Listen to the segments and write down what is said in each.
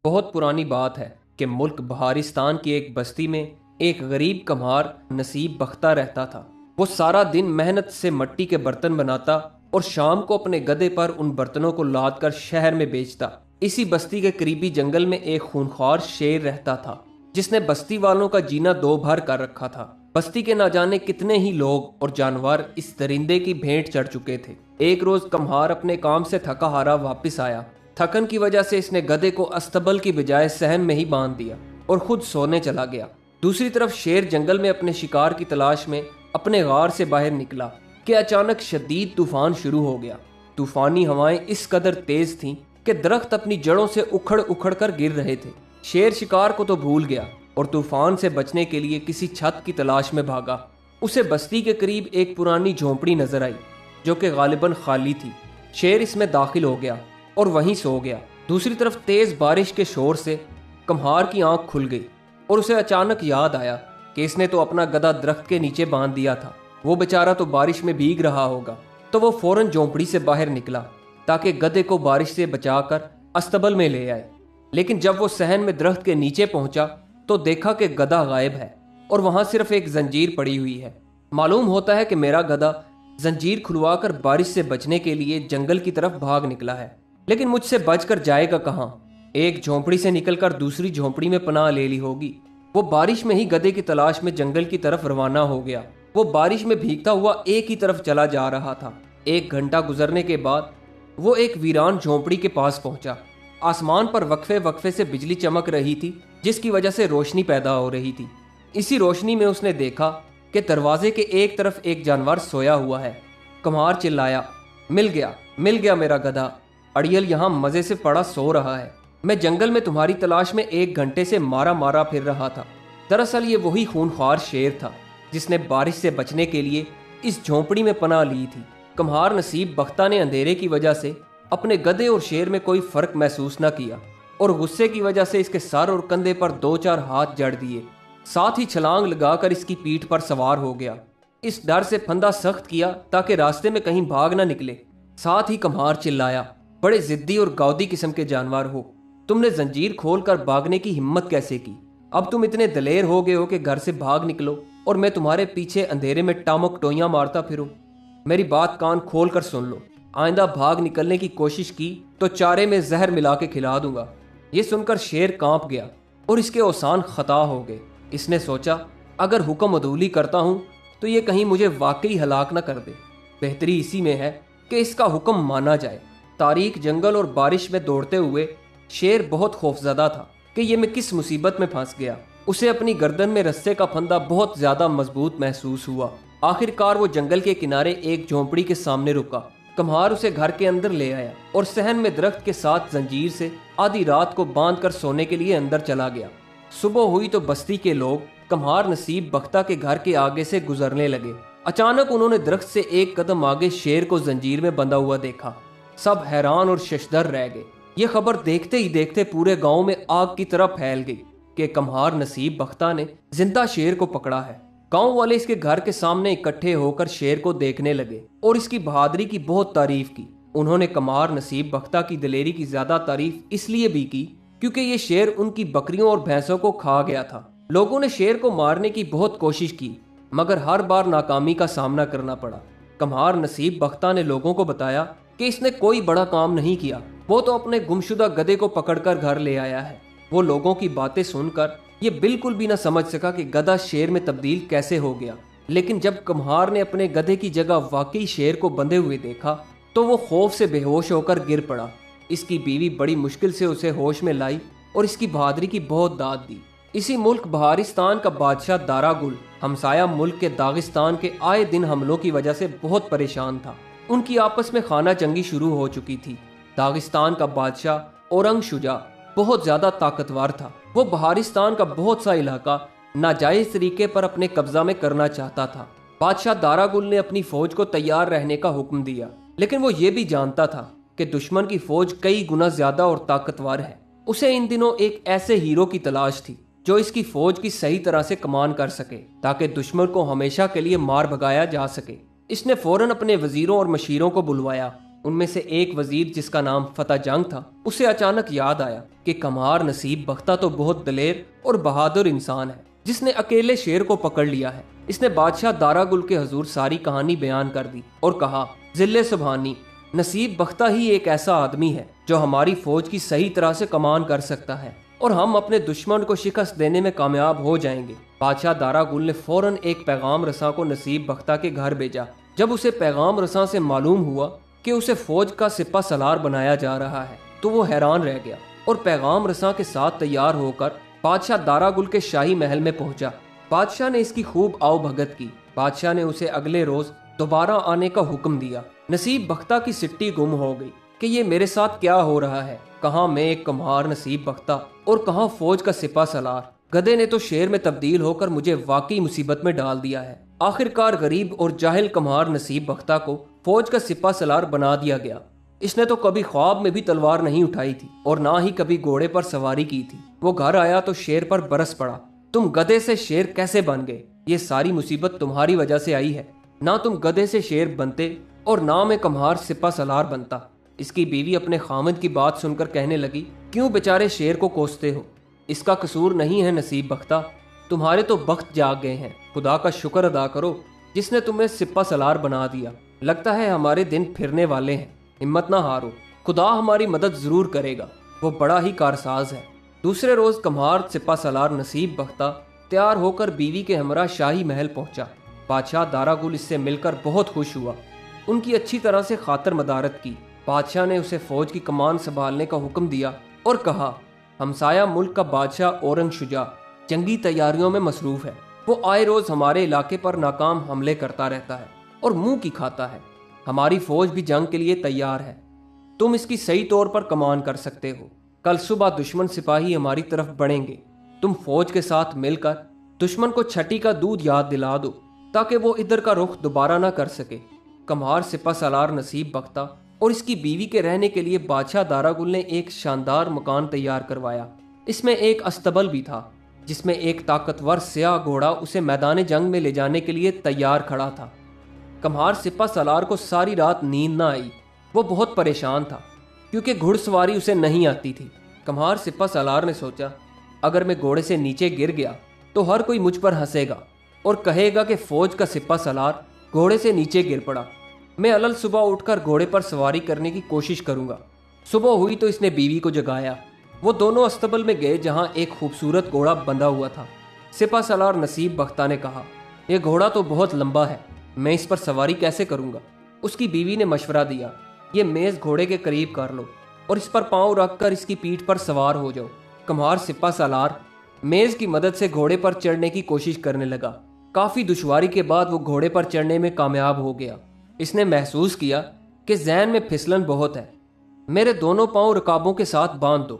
بہت پرانی بات ہے کہ ملک بہارستان کی ایک بستی میں ایک غریب کمہار نصیب بختہ رہتا تھا۔ وہ سارا دن محنت سے مٹی کے برتن بناتا اور شام کو اپنے گدھے پر ان برتنوں کو لاد کر شہر میں بیچتا۔ اسی بستی کے قریبی جنگل میں ایک خونخوار شیر رہتا تھا جس نے بستی والوں کا جینا دو بھر کر رکھا تھا۔ بستی کے نہ جانے کتنے ہی لوگ اور جانور اس درندے کی بھینٹ چڑھ چکے تھے۔ ایک روز کمہار اپنے کام سے تھکا ہارا واپس آیا۔ تھکن کی وجہ سے اس نے گدھے کو استبل کی بجائے صحن میں ہی باندھ دیا اور خود سونے چلا گیا۔ دوسری طرف شیر جنگل میں اپنے شکار کی تلاش میں اپنے غار سے باہر نکلا کہ اچانک شدید طوفان شروع ہو گیا۔ طوفانی ہوائیں اس قدر تیز تھیں کہ درخت اپنی جڑوں سے اکھڑ اکھڑ کر گر رہے تھے۔ شیر شکار کو تو بھول گیا اور طوفان سے بچنے کے لیے کسی چھت کی تلاش میں بھاگا۔ اسے بستی کے قریب ایک پرانی جھونپڑی نظر آئی جو کہ غالباً خالی تھی۔ شیر اس میں داخل ہو گیا اور وہیں سو گیا۔ دوسری طرف تیز بارش کے شور سے کمہار کی آنکھ کھل گئی اور اسے اچانک یاد آیا کہ اس نے تو اپنا گدھا درخت کے نیچے باندھ دیا تھا۔ وہ بیچارہ تو بارش میں بھیگ رہا ہوگا۔ تو وہ فوراً جھونپڑی سے باہر نکلا تاکہ گدھے کو بارش سے بچا کر استبل میں لے آئے۔ لیکن جب وہ صحن میں درخت کے نیچے پہنچا تو دیکھا کہ گدھا غائب ہے اور وہاں صرف ایک زنجیر پڑی ہوئی ہے۔ معلوم ہوتا ہے کہ میرا گدھا زنجیر کھلوا کر بارش سے بچنے کے لیے جنگل کی طرف بھاگ نکلا ہے، لیکن مجھ سے بچ کر جائے گا کہاں؟ ایک جھونپڑی سے نکل کر دوسری جھونپڑی میں پناہ لے لی ہوگی۔ وہ بارش میں ہی گدھے کی تلاش میں جنگل کی طرف روانہ ہو گیا۔ وہ بارش میں بھیگتا ہوا ایک ہی طرف چلا جا رہا تھا۔ ایک گھنٹہ گزرنے کے بعد وہ ایک ویران جھونپڑی کے پاس پہنچا۔ آسمان پر وقفے وقفے سے بجلی چمک رہی تھی جس کی وجہ سے روشنی پیدا ہو رہی تھی۔ اسی روشنی میں اس نے دیکھا کہ دروازے کے ایک طرف ایک جانور سویا ہوا ہے۔ کمہار چلایا، مل گیا میرا گدھا۔ اڑیل یہاں مزے سے پڑا سو رہا ہے۔ میں جنگل میں تمہاری تلاش میں ایک گھنٹے سے مارا پھر رہا تھا۔ دراصل یہ وہی خونخوار شیر تھا جس نے بارش سے بچنے کے لیے اس جھونپڑی میں پناہ لی تھی۔ کمہار نصیب بختہ نے اندھیرے کی وجہ سے اپنے گدھے اور شیر میں کوئی فرق محسوس نہ کیا اور غصے کی وجہ سے اس کے سر اور کندھے پر دو چار ہاتھ جڑ دیے، ساتھ ہی چھلانگ لگا کر اس کی پیٹھ پر سوار ہو گیا۔ اس ڈر سے پھندا سخت کیا تاکہ راستے میں کہیں بھاگ نہ نکلے۔ ساتھ ہی کمہار چلایا، بڑے ضدی اور گاؤدی قسم کے جانور ہو، تم نے زنجیر کھول کر بھاگنے کی ہمت کیسے کی؟ اب تم اتنے دلیر ہو گئے ہو کہ گھر سے بھاگ نکلو اور میں تمہارے پیچھے اندھیرے میں ٹامک ٹوئیاں مارتا پھروں؟ میری بات کان کھول کر سن لو، آئندہ بھاگ نکلنے کی کوشش کی تو چارے میں زہر ملا کے کھلا دوں گا۔ یہ سن کر شیر کانپ گیا اور اس کے اوسان خطا ہو گئے۔ اس نے سوچا اگر حکم عدولی کرتا ہوں تو یہ کہیں مجھے واقعی ہلاک نہ کر دے۔ بہتری اسی میں ہے کہ اس کا حکم مانا جائے۔ تاریک جنگل اور بارش میں دوڑتے ہوئے شیر بہت خوفزدہ تھا کہ یہ میں کس مصیبت میں پھنس گیا۔ اسے اپنی گردن میں رسے کا پھندا بہت زیادہ مضبوط محسوس ہوا۔ آخر کار وہ جنگل کے کنارے ایک جھونپڑی کے سامنے رکا۔ کمہار اسے گھر کے اندر لے آیا اور صحن میں درخت کے ساتھ زنجیر سے آدھی رات کو باندھ کر سونے کے لیے اندر چلا گیا۔ صبح ہوئی تو بستی کے لوگ کمہار نصیب بختہ کے گھر کے آگے سے گزرنے لگے۔ اچانک انہوں نے درخت سے ایک قدم آگے شیر کو زنجیر میں بندھا ہوا دیکھا۔ سب حیران اور ششدر رہ گئے۔ یہ خبر دیکھتے ہی دیکھتے پورے گاؤں میں آگ کی طرح پھیل گئی کہ کمہار نصیب بختہ نے زندہ شیر کو پکڑا ہے۔ گاؤں والے اس کے گھر کے سامنے اکٹھے ہو کر شیر کو دیکھنے لگے اور اس کی بہادری کی بہت تعریف کی۔ انہوں نے کمہار نصیب بختہ کی دلیری کی زیادہ تعریف اس لیے بھی کی کیونکہ یہ شیر ان کی بکریوں اور بھینسوں کو کھا گیا تھا۔ لوگوں نے شیر کو مارنے کی بہت کوشش کی مگر ہر بار ناکامی کا سامنا کرنا پڑا۔ کمہار نصیب بختہ نے لوگوں کو بتایا کہ اس نے کوئی بڑا کام نہیں کیا، وہ تو اپنے گمشدہ گدھے کو پکڑ کر گھر لے آیا ہے۔ وہ لوگوں کی باتیں سن کر یہ بالکل بھی نہ سمجھ سکا کہ گدھا شیر میں تبدیل کیسے ہو گیا، لیکن جب کمہار نے اپنے گدھے کی جگہ واقعی شیر کو بندھے ہوئے دیکھا تو وہ خوف سے بے ہوش ہو کر گر پڑا۔ اس کی بیوی بڑی مشکل سے اسے ہوش میں لائی اور اس کی بہادری کی بہت داد دی۔ اسی ملک بہارستان کا بادشاہ دارا گل ہمسایہ ملک کے داغستان کے آئے دن حملوں کی وجہ سے بہت پریشان تھا۔ ان کی آپس میں خانہ جنگی شروع ہو چکی تھی۔ داغستان کا بادشاہ اورنگ شجاع بہت زیادہ طاقتور تھا۔ وہ بہارستان کا بہت سا علاقہ ناجائز طریقے پر اپنے قبضہ میں کرنا چاہتا تھا۔ بادشاہ دارا گل نے اپنی فوج کو تیار رہنے کا حکم دیا، لیکن وہ یہ بھی جانتا تھا کہ دشمن کی فوج کئی گنا زیادہ اور طاقتور ہے۔ اسے ان دنوں ایک ایسے ہیرو کی تلاش تھی جو اس کی فوج کی صحیح طرح سے کمان کر سکے تاکہ دشمن کو ہمیشہ کے لیے مار بھگایا جا سکے۔ اس نے فوراً اپنے وزیروں اور مشیروں کو بلوایا ان میں سے ایک وزیر جس کا نام فتح جنگ تھا، اسے اچانک یاد آیا کہ کمہار نصیب بختہ تو بہت دلیر اور بہادر انسان ہے جس نے اکیلے شیر کو پکڑ لیا ہے۔ اس نے بادشاہ دارا گل کے حضور ساری کہانی بیان کر دی اور کہا، ذل سبحانی، نصیب بختہ ہی ایک ایسا آدمی ہے جو ہماری فوج کی صحیح طرح سے کمان کر سکتا ہے اور ہم اپنے دشمن کو شکست دینے میں کامیاب ہو جائیں گے۔ بادشاہ دارا گل نے فوراً ایک پیغام رساں کو نصیب بختہ کے گھر بھیجا۔ جب اسے پیغام رساں سے معلوم ہوا کہ اسے فوج کا سپہ سالار بنایا جا رہا ہے تو وہ حیران رہ گیا اور پیغام رساں کے ساتھ تیار ہو کر بادشاہ دارا گل کے شاہی محل میں پہنچا۔ بادشاہ نے اس کی خوب آؤ بھگت کی۔ بادشاہ نے اسے اگلے روز دوبارہ آنے کا حکم دیا۔ نصیب بختہ کی سٹی گم ہو گئی کہ یہ میرے ساتھ کیا ہو رہا ہے، کہاں میں ایک کمہار نصیب بختہ اور کہاں فوج کا سپہ سالار۔ گدھے نے تو شیر میں تبدیل ہو کر مجھے واقعی مصیبت میں ڈال دیا ہے۔ آخرکار غریب اور جاہل کمہار نصیب بختہ کو فوج کا سپہ سالار بنا دیا گیا۔ اس نے تو کبھی خواب میں بھی تلوار نہیں اٹھائی تھی اور نہ ہی کبھی گھوڑے پر سواری کی تھی۔ وہ گھر آیا تو شیر پر برس پڑا، تم گدھے سے شیر کیسے بن گئے؟ یہ ساری مصیبت تمہاری وجہ سے آئی ہے۔ نہ تم گدھے سے شیر بنتے اور نہ میں کمہار سپہ سالار بنتا۔ اس کی بیوی اپنے خامد کی بات سن کر کہنے لگی، کیوں بیچارے شیر کو کوستے ہو؟ اس کا قصور نہیں ہے نصیب بختہ، تمہارے تو بخت جاگ گئے ہیں۔ خدا کا شکر ادا کرو جس نے تمہیں سپہ سالار بنا دیا۔ لگتا ہے ہمارے دن پھرنے والے ہیں، ہمت نہ ہارو، خدا ہماری مدد ضرور کرے گا، وہ بڑا ہی کارساز ہے۔ دوسرے روز کمہار سپہ سالار نصیب بختہ تیار ہو کر بیوی کے ہمراہ شاہی محل پہنچا۔ بادشاہ دارا گل اس سے مل کر بہت خوش ہوا، ان کی اچھی طرح سے خاطر مدارت کی۔ بادشاہ نے اسے فوج کی کمان سنبھالنے کا حکم دیا اور کہا، ہمسایہ ملک کا بادشاہ اورنگ شجاع جنگی تیاریوں میں مصروف ہے، وہ آئے روز ہمارے علاقے پر ناکام حملے کرتا رہتا ہے اور منہ کی کھاتا ہے۔ ہماری فوج بھی جنگ کے لیے تیار ہے، تم اس کی صحیح طور پر کمان کر سکتے ہو۔ کل صبح دشمن سپاہی ہماری طرف بڑھیں گے، تم فوج کے ساتھ مل کر دشمن کو چھٹی کا دودھ یاد دلا دو تاکہ وہ ادھر کا رخ دوبارہ نہ کر سکے۔ کمہار سپہ سالار نصیب بختہ اور اس کی بیوی کے رہنے کے لیے بادشاہ دارا گل نے ایک شاندار مکان تیار کروایا۔ اس میں ایک استبل بھی تھا جس میں ایک طاقتور سیاہ گھوڑا اسے میدان جنگ میں لے جانے کے لیے تیار کھڑا تھا۔ کمہار سپہ سالار کو ساری رات نیند نہ آئی، وہ بہت پریشان تھا کیونکہ گھڑ سواری اسے نہیں آتی تھی۔ کمہار سپہ سالار نے سوچا، اگر میں گھوڑے سے نیچے گر گیا تو ہر کوئی مجھ پر ہنسے گا اور کہے گا کہ فوج کا سپہ سالار گھوڑے سے نیچے گر پڑا۔ میں علل صبح اٹھ کر گھوڑے پر سواری کرنے کی کوشش کروں گا۔ صبح ہوئی تو اس نے بیوی کو جگایا۔ وہ دونوں استبل میں گئے جہاں ایک خوبصورت گھوڑا بندھا ہوا تھا۔ سپہ سالار نصیب بختہ نے کہا، یہ گھوڑا تو بہت لمبا ہے، میں اس پر سواری کیسے کروں گا؟ اس کی بیوی نے مشورہ دیا، یہ میز گھوڑے کے قریب کر لو اور اس پر پاؤں رکھ کر اس کی پیٹھ پر سوار ہو جاؤ۔ کمہار سپہ سالار میز کی مدد سے گھوڑے پر چڑھنے کی کوشش کرنے لگا۔ کافی دشواری کے بعد وہ گھوڑے پر چڑھنے میں کامیاب ہو گیا۔ اس نے محسوس کیا کہ ذہن میں پھسلن بہت ہے۔ میرے دونوں پاؤں رکابوں کے ساتھ باندھ دو،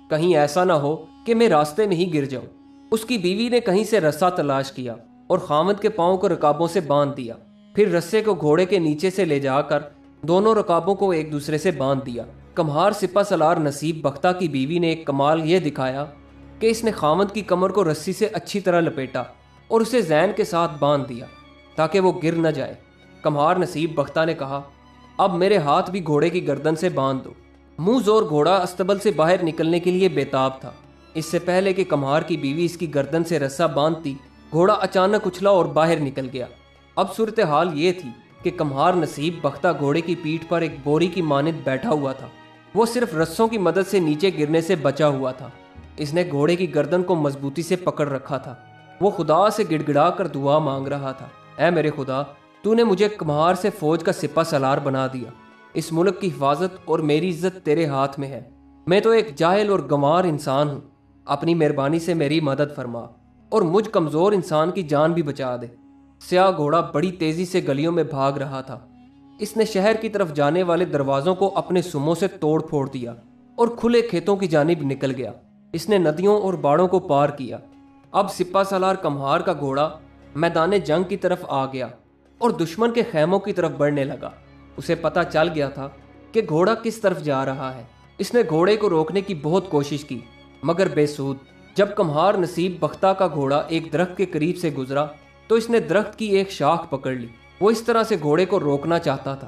کہیں ایسا نہ ہو کہ میں راستے میں ہی گر جاؤں۔ اس کی بیوی نے کہیں سے رسہ تلاش کیا اور خامد کے پاؤں کو رکابوں سے باندھ دیا، پھر رسے کو گھوڑے کے نیچے سے لے جا کر دونوں رکابوں کو ایک دوسرے سے باندھ دیا۔ کمہار سپہ سالار نصیب بختہ کی بیوی نے ایک کمال یہ دکھایا کہ اس نے خامد کی کمر کو رسی سے اچھی طرح لپیٹا اور اسے زین کے ساتھ باندھ دیا تاکہ وہ گر نہ جائے۔ کمہار نصیب بختہ نے کہا، اب میرے ہاتھ بھی گھوڑے کی گردن سے باندھ دو۔ منہ زور گھوڑا استبل سے باہر نکلنے کے لیے بےتاب تھا۔ اس سے پہلے کہ کمہار کی بیوی اس کی گردن سے رسہ باندھتی، گھوڑا اچانک اچھلا اور باہر نکل گیا۔ اب صورتحال یہ تھی کہ کمہار نصیب بختہ گھوڑے کی پیٹھ پر ایک بوری کی مانند بیٹھا ہوا تھا۔ وہ صرف رسوں کی مدد سے نیچے گرنے سے بچا ہوا تھا۔ اس نے گھوڑے کی گردن کو مضبوطی سے پکڑ رکھا تھا۔ وہ خدا سے گڑ گڑا کر دعا مانگ رہا تھا، اے میرے خدا، تو نے مجھے کمہار سے فوج کا سپہ سالار بنا دیا۔ اس ملک کی حفاظت اور میری عزت تیرے ہاتھ میں ہے۔ میں تو ایک جاہل اور گنوار انسان ہوں، اپنی مہربانی سے میری مدد فرما اور مجھ کمزور انسان کی جان بھی بچا دے۔ سیاہ گھوڑا بڑی تیزی سے گلیوں میں بھاگ رہا تھا۔ اس نے شہر کی طرف جانے والے دروازوں کو اپنے سموں سے توڑ پھوڑ دیا اور کھلے کھیتوں کی جانب نکل گیا۔ اس نے ندیوں اور باڑوں کو پار کیا۔ اب سپہ سالار کمہار کا گھوڑا میدان جنگ کی طرف آ گیا اور دشمن کے خیموں کی طرف بڑھنے لگا۔ اسے پتہ چل گیا تھا کہ گھوڑا کس طرف جا رہا ہے۔ اس نے گھوڑے کو روکنے کی بہت کوشش کی مگر بے سود۔ جب کمہار نصیب بختہ کا گھوڑا ایک درخت کے قریب سے گزرا تو اس نے درخت کی ایک شاخ پکڑ لی۔ وہ اس طرح سے گھوڑے کو روکنا چاہتا تھا